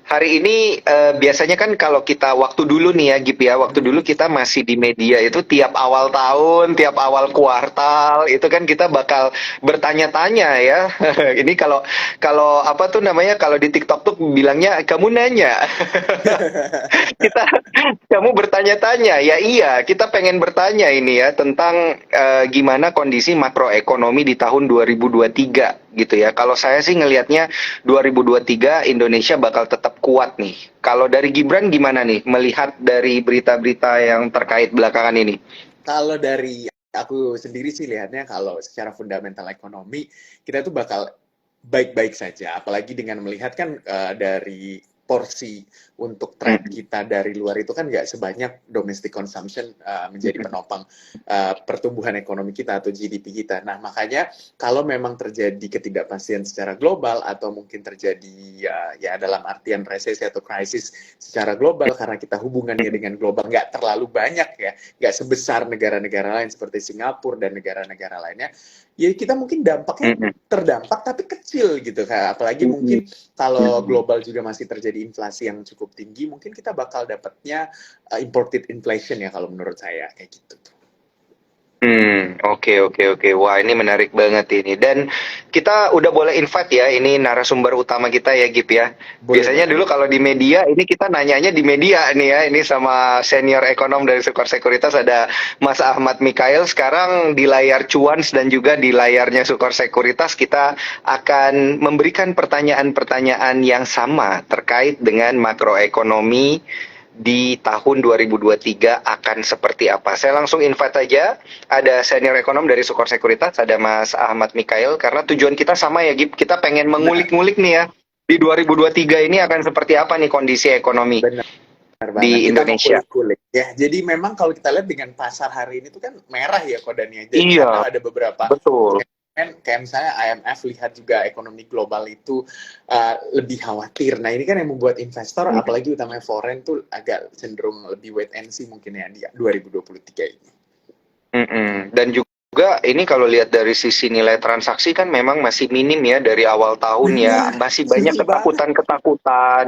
Hari ini biasanya kan kalau kita waktu dulu nih ya Gip ya, waktu dulu kita masih di media itu tiap awal tahun, tiap awal kuartal itu kan kita bakal bertanya-tanya ya. Ini kalau kalau apa tuh namanya kalau di TikTok tuh bilangnya kamu nanya. Kita kamu bertanya-tanya, ya iya, kita pengen bertanya ini ya tentang gimana kondisi makroekonomi di tahun 2023 gitu ya. Kalau saya sih ngelihatnya 2023 Indonesia bakal tetap kuat nih. Kalau dari Gibran gimana nih melihat dari berita-berita yang terkait belakangan ini? Kalau dari aku sendiri sih lihatnya kalau secara fundamental ekonomi kita tuh bakal baik-baik saja. Apalagi dengan melihat kan dari porsi untuk trade Mm, kita dari luar itu kan nggak sebanyak domestic consumption menjadi penopang pertumbuhan ekonomi kita atau GDP kita. Nah makanya kalau memang terjadi ketidakpastian secara global atau mungkin terjadi ya dalam artian resesi atau krisis secara global karena kita hubungannya dengan global nggak terlalu banyak ya, nggak sebesar negara-negara lain seperti Singapura dan negara-negara lainnya, ya kita mungkin dampaknya mm, terdampak tapi kecil gitu kan. Apalagi mungkin kalau global juga masih terjadi inflasi yang cukup tinggi, mungkin kita bakal dapatnya imported inflation ya kalau menurut saya kayak gitu tuh. Oke oke oke. Wah, ini menarik banget ini. Dan kita udah boleh invite ya, ini narasumber utama kita ya, Gip ya. Boleh Biasanya boleh dulu boleh. kalau di media, ini kita nanyanya di media nih ya. Ini sama senior ekonom dari Sukor Sekuritas ada Mas Ahmad Mikael. Sekarang di layar Cuans dan juga di layarnya Sukor Sekuritas kita akan memberikan pertanyaan-pertanyaan yang sama terkait dengan makroekonomi di tahun 2023 akan seperti apa. Saya langsung invite aja, ada senior ekonom dari Sukor Sekuritas, ada Mas Ahmad Mikael, karena tujuan kita sama ya, Gip. Kita pengen Benar, mengulik-ngulik nih ya, di 2023 ini akan seperti apa nih kondisi ekonomi benar. Benar banget. di Kita mau Indonesia. kulik-kulik. Ya, jadi memang kalau kita lihat dengan pasar hari ini tuh kan merah ya kodanya. Jadi Iya, karena ada beberapa betul. kan kayak misalnya IMF lihat juga ekonomi global itu lebih khawatir. Nah, ini kan yang membuat investor apalagi utamanya foreign tuh agak cenderung lebih wait and see mungkin ya di 2023 ini. Dan juga ini kalau lihat dari sisi nilai transaksi kan memang masih minim ya dari awal tahun ya, Benar, masih banyak setuju banget. ketakutan-ketakutan.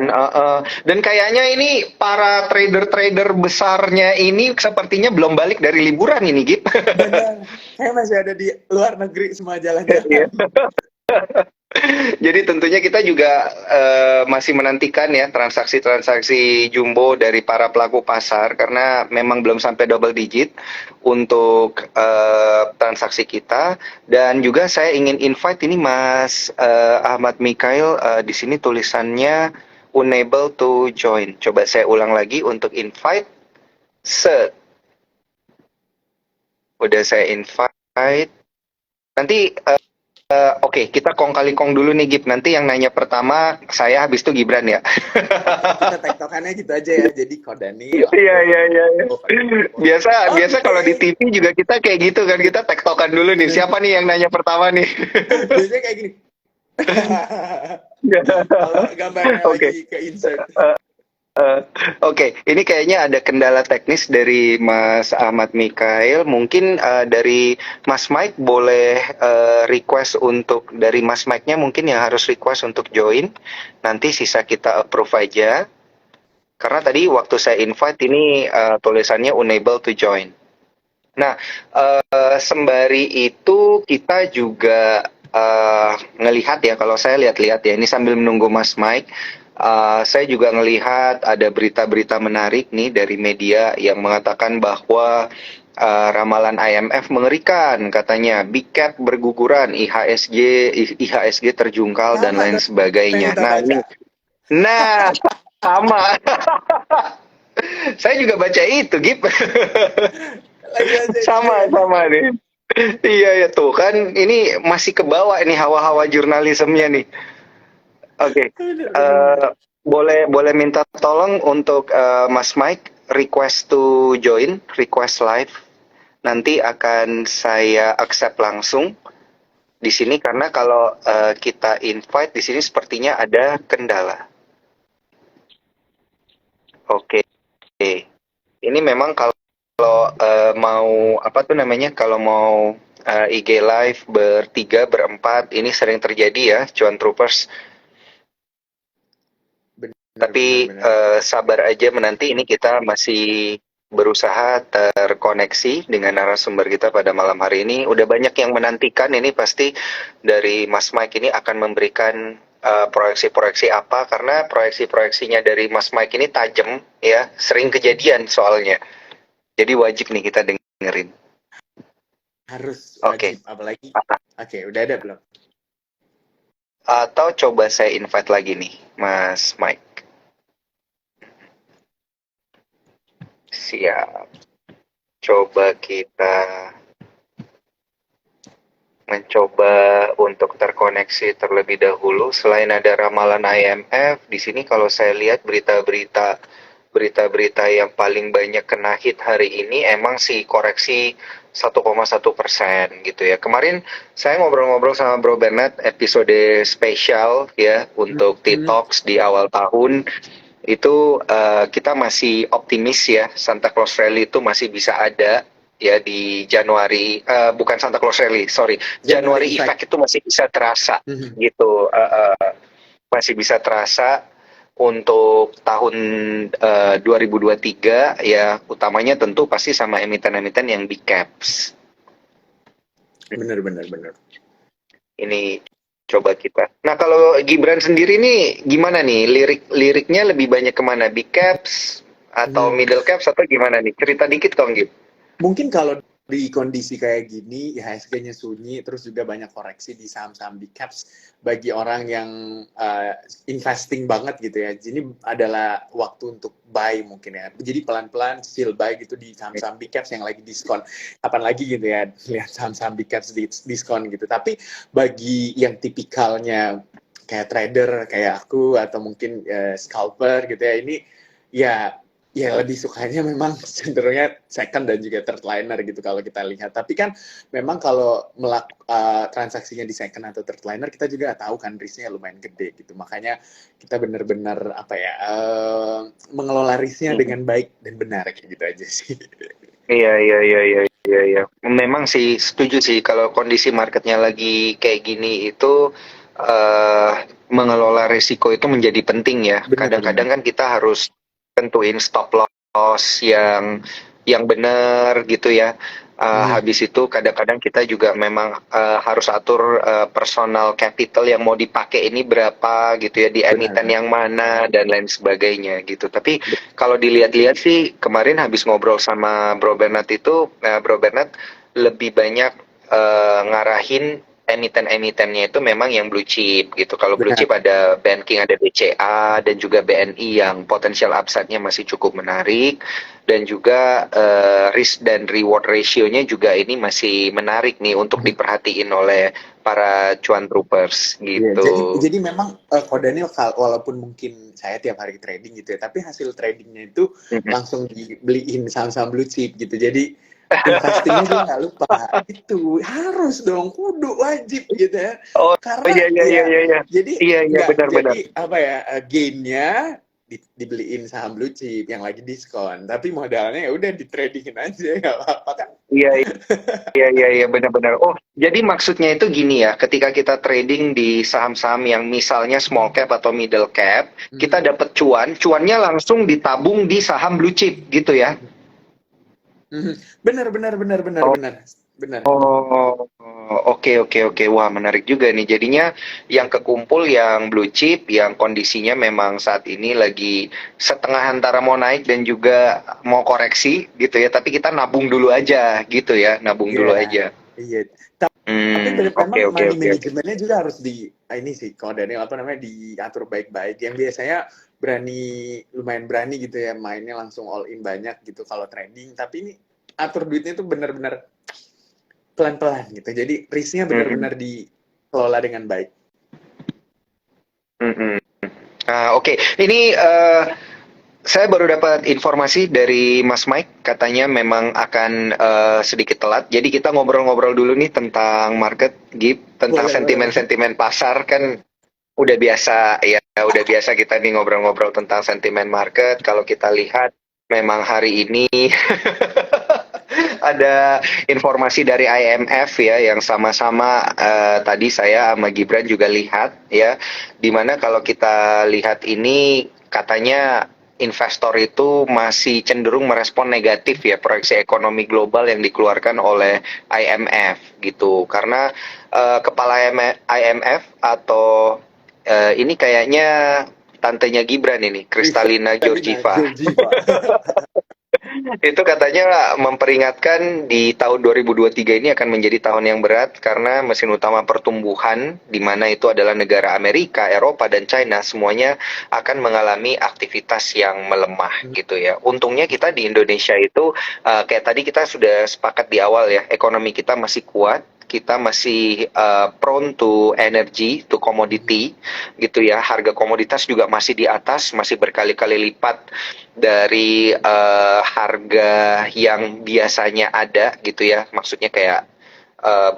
Dan kayaknya ini para trader-trader besarnya ini sepertinya belum balik dari liburan ini, Gip. Benar. Kayak masih ada di luar negeri semua Iya. jalan-jalan. Jadi tentunya kita juga masih menantikan ya transaksi-transaksi jumbo dari para pelaku pasar karena memang belum sampai double digit untuk transaksi kita. Dan juga saya ingin invite ini Mas Ahmad Mikael, di sini tulisannya unable to join. Coba saya ulang lagi untuk invite. Set, udah saya invite. Nanti oke, kita kong kali kong dulu nih Gib. Nanti yang nanya pertama saya, habis itu Gibran ya. Oke, kita tektokannya gitu aja ya. Jadi Kodani, Iya aku, iya iya. Iya. oh, Kodani. Biasa biasa kalau di Oke. TV juga kita kayak gitu kan, kita tektokan dulu nih. Siapa nih yang nanya pertama nih? Biasanya kayak gini. Kalau gambarnya Oke. lagi ke insert. Oke, ini kayaknya ada kendala teknis dari Mas Ahmad Mikael. Mungkin dari Mas Mike boleh request untuk dari Mas Mike-nya mungkin yang harus request untuk join. Nanti sisa kita approve aja. Karena tadi waktu saya invite ini tulisannya unable to join. Nah, sembari itu kita juga ngelihat ya, kalau saya lihat-lihat ya, ini sambil menunggu Mas Mike, saya juga ngelihat ada berita-berita menarik nih dari media yang mengatakan bahwa ramalan IMF mengerikan, katanya Big Cat berguguran, IHSG terjungkal dan Sama lain dong yang sebagainya. kita baca. Nah, sama. Saya juga baca itu, Gip. Lagi baca juga ya. Sama nih. Iya ya tuh kan ini masih kebawa ini hawa-hawa jurnalismenya nih. Oke. Bener-bener. Boleh boleh minta tolong untuk Mas Mike request to join, request live. Nanti akan saya accept langsung di sini karena kalau kita invite di sini sepertinya ada kendala. Oke. Ini memang kalau mau apa tuh namanya kalau mau IG live bertiga berempat ini sering terjadi ya cuan troopers. Tapi benar. sabar aja menanti, ini kita masih berusaha terkoneksi dengan narasumber kita pada malam hari ini. Udah banyak yang menantikan, ini pasti dari Mas Mike ini akan memberikan proyeksi-proyeksi apa, karena proyeksi-proyeksinya dari Mas Mike ini tajam ya, sering kejadian soalnya. Jadi wajib nih kita dengerin. Harus Oke. wajib, apalagi. Oke, udah ada belum? Atau coba saya invite lagi nih, Mas Mike. Siap. Coba kita mencoba untuk terkoneksi terlebih dahulu. Selain ada ramalan IMF, di sini kalau saya lihat berita-berita yang paling banyak kena hit hari ini emang sih koreksi 1,1% gitu ya. Kemarin saya ngobrol-ngobrol sama Bro Bernard episode spesial ya untuk T-Talks di awal tahun. Itu kita masih optimis ya, Santa Claus Rally itu masih bisa ada ya di Januari, bukan Santa Claus Rally, sorry, Januari Effect itu masih bisa terasa gitu, masih bisa terasa untuk tahun 2023 ya, utamanya tentu pasti sama emiten-emiten yang big caps. Bener. Ini coba kita. Nah, kalau Gibran sendiri nih gimana nih? Liriknya lebih banyak kemana? Big caps atau middle caps atau gimana nih? Cerita dikit dong, Gib. Mungkin kalau di kondisi kayak gini, IHSG-nya sunyi, terus juga banyak koreksi di saham-saham big caps, bagi orang yang investing banget gitu ya, ini adalah waktu untuk buy mungkin ya. Jadi pelan-pelan still buy gitu di saham-saham big caps yang lagi diskon. Kapan lagi gitu ya, lihat saham-saham big caps diskon gitu. Tapi bagi yang tipikalnya kayak trader, kayak aku, atau mungkin scalper gitu ya, ini ya lebih sukanya memang cenderungnya second dan juga third liner gitu kalau kita lihat. Tapi kan memang kalau transaksinya di second atau third liner, kita juga tahu kan risknya lumayan gede gitu. Makanya kita benar-benar mengelola risknya dengan baik dan benar kayak gitu aja sih. Iya. Memang sih setuju sih kalau kondisi marketnya lagi kayak gini itu mengelola risiko itu menjadi penting ya. Kadang-kadang kan kita harus tentuin stop loss yang benar gitu ya. Habis itu kadang-kadang kita juga memang harus atur personal capital yang mau dipakai ini berapa gitu ya, di emiten yang mana dan lain sebagainya gitu. Tapi kalau dilihat-lihat sih kemarin habis ngobrol sama Bro Bernard itu, Bro Bernard lebih banyak ngarahin emiten-emitennya itu memang yang blue chip gitu. Kalau blue chip ada Banking, ada BCA dan juga BNI yang potensial upside-nya masih cukup menarik, dan juga risk dan reward ratio-nya juga ini masih menarik nih untuk diperhatiin oleh para cuan troopers gitu. Jadi memang Ko Daniel, walaupun mungkin saya tiap hari trading gitu ya, tapi hasil tradingnya itu langsung dibeliin saham-saham blue chip gitu. Jadi investingnya juga nggak lupa, itu harus dong, kudu wajib gitu ya. Karena jadi benar. gainnya dibeliin saham blue chip yang lagi diskon, tapi modalnya ya udah di tradingin aja, nggak apa-apa kan. Iya, benar. Oh, jadi maksudnya itu gini ya, ketika kita trading di saham-saham yang misalnya small cap atau middle cap, kita dapat cuannya langsung ditabung di saham blue chip gitu ya. Benar. Oh, oke. Wah, menarik juga nih. Jadinya yang kekumpul yang blue chip, yang kondisinya memang saat ini lagi setengah antara mau naik dan juga mau koreksi gitu ya. Tapi kita nabung dulu aja gitu ya, dulu aja. Iya. Tapi memang money manajemennya juga harus ini sih, kalau Daniel diatur baik-baik. Yang biasanya lumayan berani gitu ya, mainnya langsung all in banyak gitu kalau trading. Tapi ini atur duitnya tuh benar-benar pelan-pelan gitu. Jadi risknya benar-benar dikelola dengan baik. Oke. Ini saya baru dapat informasi dari Mas Mike, katanya memang akan sedikit telat. Jadi kita ngobrol-ngobrol dulu nih tentang market, Gip, tentang sentimen-sentimen pasar kan udah biasa ya, udah biasa kita nih ngobrol-ngobrol tentang sentimen market. Kalau kita lihat memang hari ini ada informasi dari IMF ya, yang sama-sama tadi saya sama Gibran juga lihat ya, dimana kalau kita lihat ini katanya investor itu masih cenderung merespon negatif ya proyeksi ekonomi global yang dikeluarkan oleh IMF gitu. Karena kepala IMF atau ini kayaknya tantenya Gibran ini, Kristalina Georgieva. Georgieva. Itu katanya memperingatkan di tahun 2023 ini akan menjadi tahun yang berat karena mesin utama pertumbuhan di mana itu adalah negara Amerika, Eropa dan China semuanya akan mengalami aktivitas yang melemah gitu ya. Untungnya kita di Indonesia itu kayak tadi kita sudah sepakat di awal ya, ekonomi kita masih kuat, kita masih prone to energy, to commodity gitu ya. Harga komoditas juga masih di atas, masih berkali-kali lipat dari harga yang biasanya ada gitu ya. Maksudnya kayak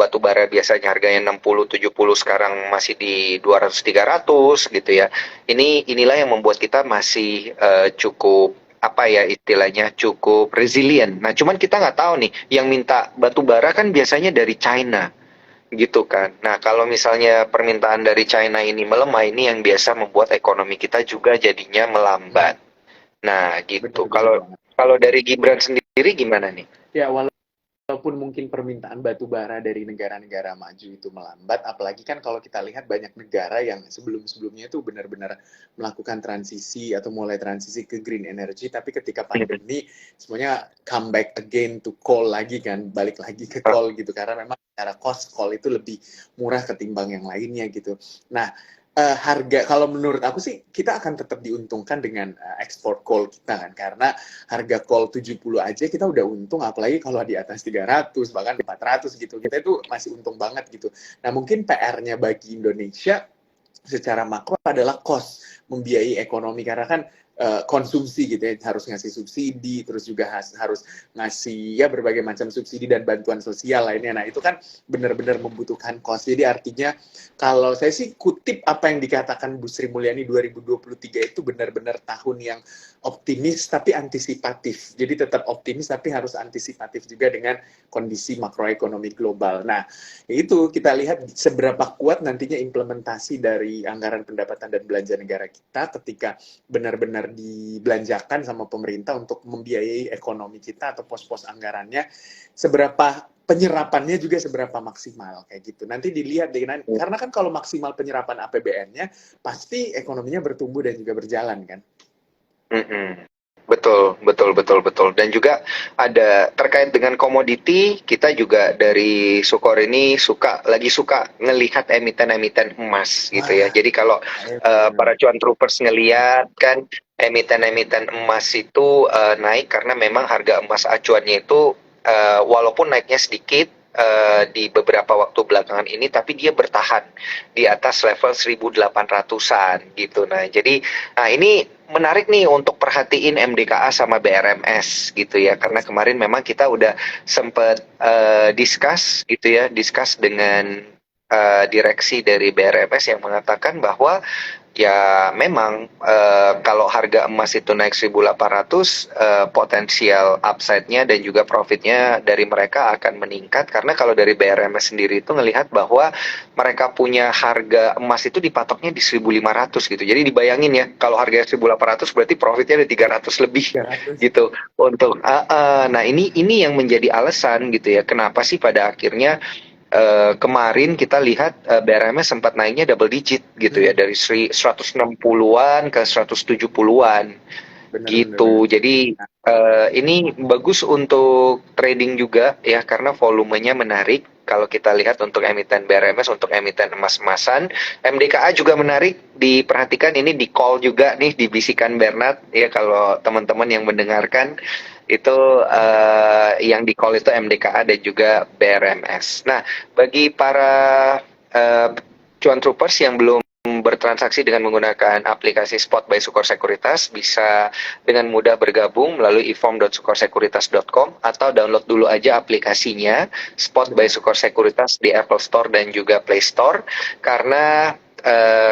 batu bara biasanya harganya 60-70 sekarang masih di 200-300 gitu ya. Inilah yang membuat kita masih cukup apa ya istilahnya cukup resilient. Nah, cuman kita nggak tahu nih, yang minta batu bara kan biasanya dari China gitu kan. Nah, kalau misalnya permintaan dari China ini melemah, ini yang biasa membuat ekonomi kita juga jadinya melambat. Nah, gitu. Benar-benar Kalau banget. kalau dari Gibran sendiri gimana nih? Ya, walaupun mungkin permintaan batu bara dari negara-negara maju itu melambat, apalagi kan kalau kita lihat banyak negara yang sebelum-sebelumnya itu benar-benar melakukan transisi atau mulai transisi ke green energy, tapi ketika pandemi semuanya come back again to coal lagi kan, balik lagi ke coal gitu, karena memang secara cost coal itu lebih murah ketimbang yang lainnya gitu. Nah, harga kalau menurut aku sih kita akan tetap diuntungkan dengan ekspor coal kita kan, karena harga coal 70 aja kita udah untung, apalagi kalau di atas 300 bahkan 400 gitu, kita itu masih untung banget gitu. Nah, mungkin PR-nya bagi Indonesia secara makro adalah cost membiayai ekonomi, karena kan konsumsi gitu ya, harus ngasih subsidi, terus juga harus ngasih ya berbagai macam subsidi dan bantuan sosial lainnya. Nah, itu kan benar-benar membutuhkan cost. Jadi artinya kalau saya sih kutip apa yang dikatakan Bu Sri Mulyani, 2023 itu benar-benar tahun yang optimis tapi antisipatif. Jadi tetap optimis tapi harus antisipatif juga dengan kondisi makroekonomi global. Nah, itu kita lihat seberapa kuat nantinya implementasi dari anggaran pendapatan dan belanja negara kita ketika benar-benar dibelanjakan sama pemerintah untuk membiayai ekonomi kita atau pos-pos anggarannya, seberapa penyerapannya juga seberapa maksimal kayak gitu. Nanti dilihat dengan, karena kan kalau maksimal penyerapan APBN-nya pasti ekonominya bertumbuh dan juga berjalan kan. Mm-mm. Betul, betul, betul, betul. Dan juga ada terkait dengan komoditi, kita juga dari Sukor ini lagi suka ngelihat emiten-emiten emas gitu ya. Wah, Jadi kalau para cuan troopers ngelihat kan emiten-emiten emas itu naik karena memang harga emas acuannya itu walaupun naiknya sedikit di beberapa waktu belakangan ini, tapi dia bertahan di atas level 1.800-an gitu. Nah, jadi ini menarik nih untuk perhatiin MDKA sama BRMS gitu ya, karena kemarin memang kita udah sempet discuss dengan direksi dari BRMS yang mengatakan bahwa ya memang kalau harga emas itu naik 1.800, potensial upside-nya dan juga profit-nya dari mereka akan meningkat, karena kalau dari BRMS sendiri itu ngelihat bahwa mereka punya harga emas itu dipatoknya di 1.500 gitu. Jadi dibayangin ya, kalau harganya 1.800 berarti profitnya ada 300 lebih 300. gitu untuk nah ini yang menjadi alasan gitu ya, kenapa sih pada akhirnya kemarin kita lihat BRMS sempat naiknya double digit gitu ya, dari 160-an ke 170-an gitu. Benar-benar. Jadi ini bagus untuk trading juga ya, karena volumenya menarik. Kalau kita lihat untuk emiten BRMS, untuk emiten emas-emasan, MDKA juga menarik. Diperhatikan ini di call juga nih, dibisikan Bernard ya, kalau teman-teman yang mendengarkan itu yang di call itu MDKA dan juga BRMS. Nah, bagi para cuan troopers yang belum bertransaksi dengan menggunakan aplikasi Spot by Sukor Sekuritas, bisa dengan mudah bergabung melalui ifom.sukorsekuritas.com atau download dulu aja aplikasinya Spot by Sukor Sekuritas di Apple Store dan juga Play Store, karena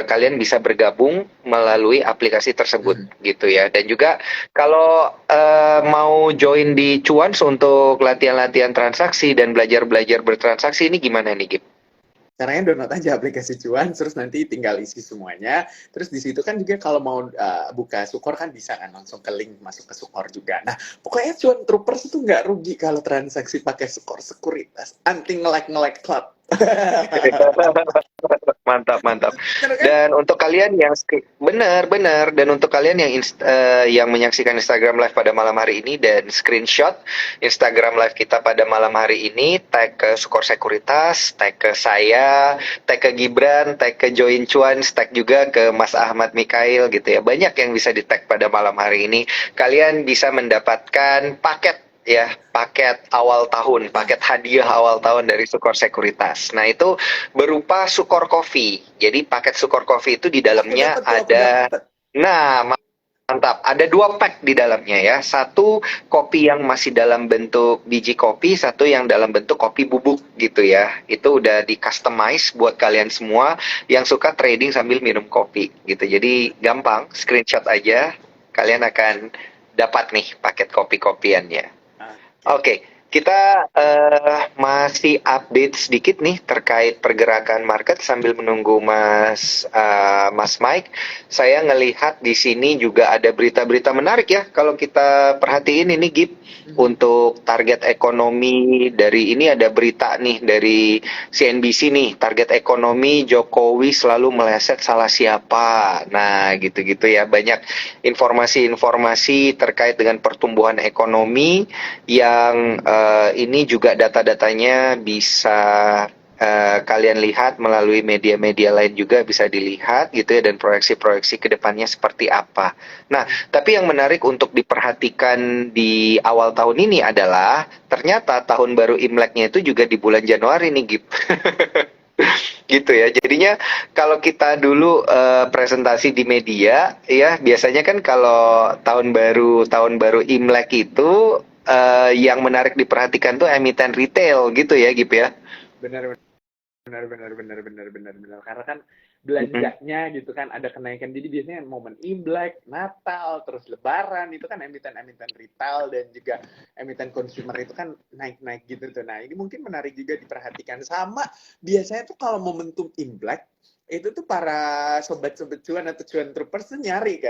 kalian bisa bergabung melalui aplikasi tersebut gitu ya. Dan juga kalau mau join di Cuans untuk latihan-latihan transaksi dan belajar-belajar bertransaksi, ini gimana nih, Gip? Caranya download aja aplikasi Cuan, terus nanti tinggal isi semuanya. Terus di situ kan juga kalau mau buka Sukor kan bisa kan langsung ke link masuk ke Sukor juga. Nah, pokoknya Cuan Troopers itu nggak rugi kalau transaksi pakai Sukor Sekuritas. Anti nge-like club. Mantap, mantap. Bener kan? Dan untuk kalian yang benar-benar dan untuk kalian yang menyaksikan Instagram Live pada malam hari ini dan screenshot Instagram Live kita pada malam hari ini, tag ke Sukor Sekuritas, tag ke saya, tag ke Gibran, tag ke Join Cuan, tag juga ke Mas Ahmad Mikail gitu ya. Banyak yang bisa di tag pada malam hari ini. Kalian bisa mendapatkan paket awal tahun, paket hadiah awal tahun dari Sukor Sekuritas. Nah, itu berupa Sukor Coffee. Jadi paket Sukor Coffee itu di Aku dalamnya dapat tuh, aku ada, dapat. nah, mantap, ada 2 pack di dalamnya ya. Satu kopi yang masih dalam bentuk biji kopi, satu yang dalam bentuk kopi bubuk gitu ya. Itu udah di customize buat kalian semua yang suka trading sambil minum kopi gitu. Jadi gampang, screenshot aja, kalian akan dapat nih paket kopi-kopiannya. Oke. Oke, kita masih update sedikit nih terkait pergerakan market sambil menunggu Mas Mike. Saya ngelihat di sini juga ada berita-berita menarik ya. Kalau kita perhatiin ini Gip, untuk target ekonomi dari ini ada berita nih dari CNBC nih, target ekonomi Jokowi selalu meleset salah siapa. Nah, gitu-gitu ya. Banyak informasi-informasi terkait dengan pertumbuhan ekonomi yang ini juga data-datanya bisa kalian lihat melalui media-media lain juga bisa dilihat gitu ya, dan proyeksi-proyeksi ke depannya seperti apa. Nah, tapi yang menarik untuk diperhatikan di awal tahun ini adalah ternyata tahun baru Imleknya itu juga di bulan Januari nih, Gip. Gitu ya. Jadinya kalau kita dulu presentasi di media ya, biasanya kan kalau tahun baru Imlek itu yang menarik diperhatikan tuh emiten retail gitu ya, Gip ya. Benar, benar. Karena kan Mhm. belanjanya gitu kan ada kenaikan. Jadi biasanya momen Imlek, Natal, terus Lebaran itu kan emiten-emiten retail dan juga emiten consumer itu kan naik-naik gitu tuh. Nah, ini mungkin menarik juga diperhatikan. Sama biasanya tuh kalau momentum Imlek itu tuh para sobat-sobat cuan atau cuan troopers tuh nyari kan